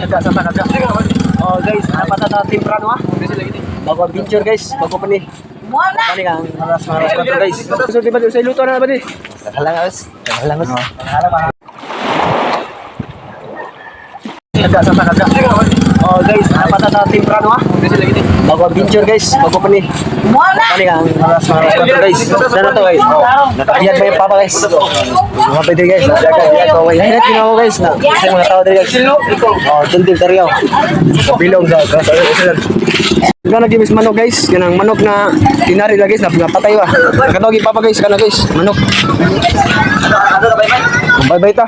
Oh guys, napata sa temprano ha. Bago adventure guys, bago pa ni. Pani kang maras na to guys. So di ba sa luto na ba ni? Halangas. Oh guys, napata sa temprano ha. Bago adventure guys, bago pa ni. Pani kang maras na to guys. Sana to guys. Nakahiyad ba yung papa guys? Mga pwede guys. Hinahinat yun ako guys. Kasi mga tao dito guys. Oh, dundil tariyaw. Bilog daw. Ito na gimis manok guys. Yan ang manok na tinari lang guys. Napatay ba? Nakatawag yung papa guys. Kana guys. Manok. Bye-bye ta.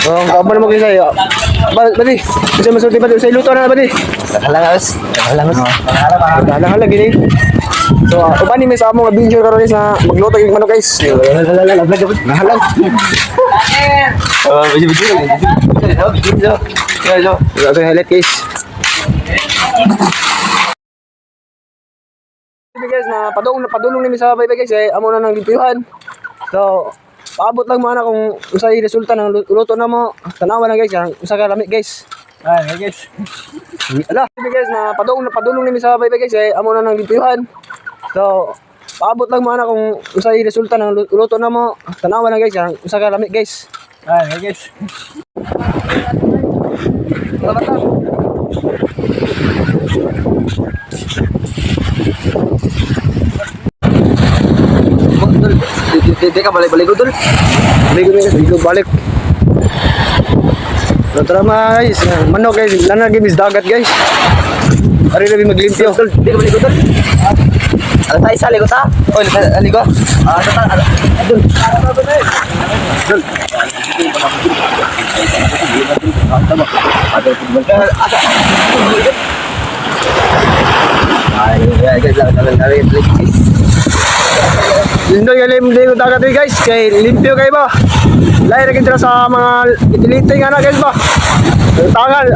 Oh, kapan mo guys ayo. Badi, bisa masuk tiba sa luto na badi. Halangas lagi ni. So, uban ni mes amo nga binjo karon guys na magluto yung manok guys. Halang. Oh, binjo. Yo. Ito highlight guys. Guys na padulong ni sa bye guys ay amo na nang limpyuhan. So, paabot lang mana kung usay resulta ng luto na mo. Tanawa na guys, ang usa ka lamig guys. Ay guys. Ala, guys na padulong ni sa bye guys ay amo na nang limpyuhan. So, paabot lang mana kung usay resulta ng luto na mo. Tanawa na guys, ang usa ka lamig guys. Ay guys. Hindi ka balik dul. Balik. Tara guys, manok guys, nanagi mis dagat guys. Ari labi maglimpyo. Hindi ka balik dul. Ano tayo sa ligo ta? Oh, ligo. Dul. Dul. Ay, guys, lang. Lindo yung limpyo dagat guys, kay limpyo kayo ba? Lain na kita sa mga itiliti nga na guys ba? Tangan,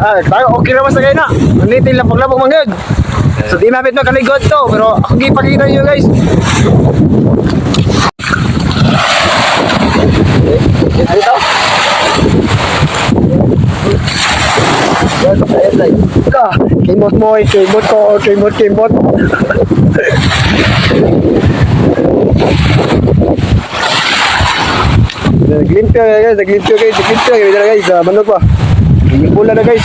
okay naman sa kayo na. Manitin lang paglabog mangyod. So di mapit na kaligod to, pero ako gipakita nyo guys. Ito. Kimot mo, kimot. Naglimpyo guys, manok pa. Pula na guys.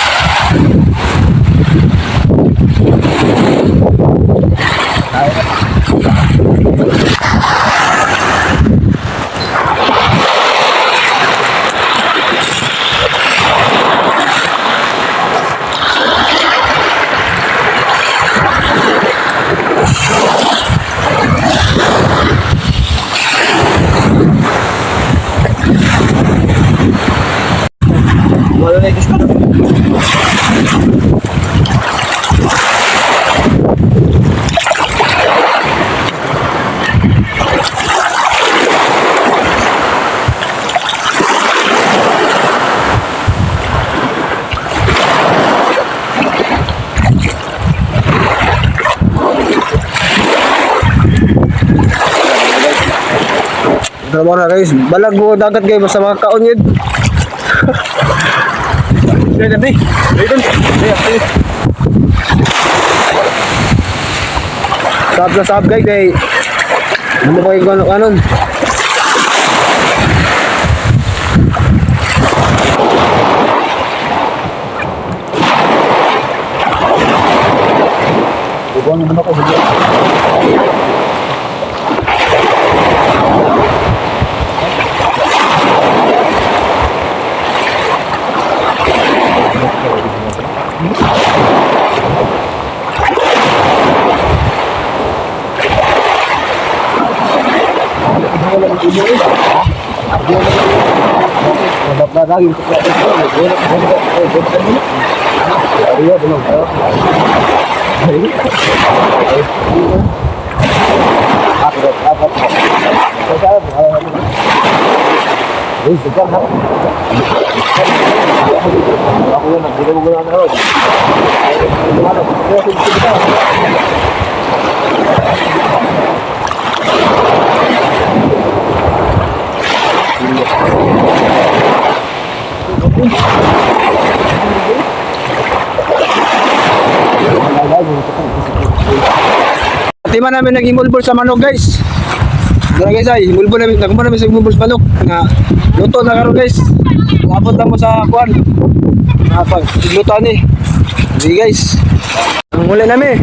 Wala na gusto. Tama na guys, balag mo dagat guys basta mga kaon yun. Jadi, sab guys kay ano ko yung anon. Bukan naman ako. Lagi aku Tima namin nag-imulbol sa manok guys. Dara guys ay, imulbol namin, nagkumpa namin sa imulbol sa manok. Nga, luto na karon guys. Abot na mo sa kuan. Luto ni. Sige guys. Ang huli namin.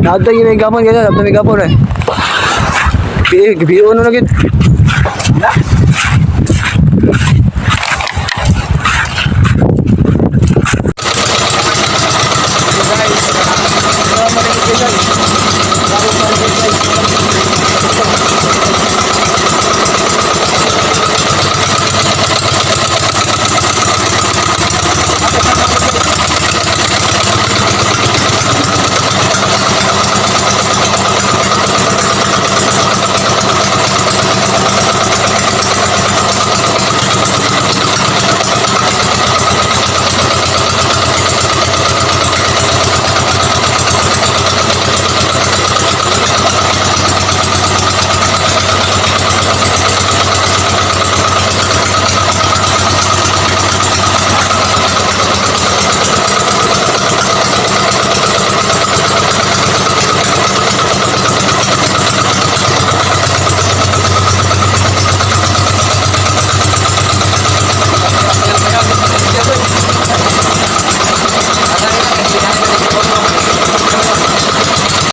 Nakatay yung may gapon guys, nakatay may gapon eh. Biyo na gid.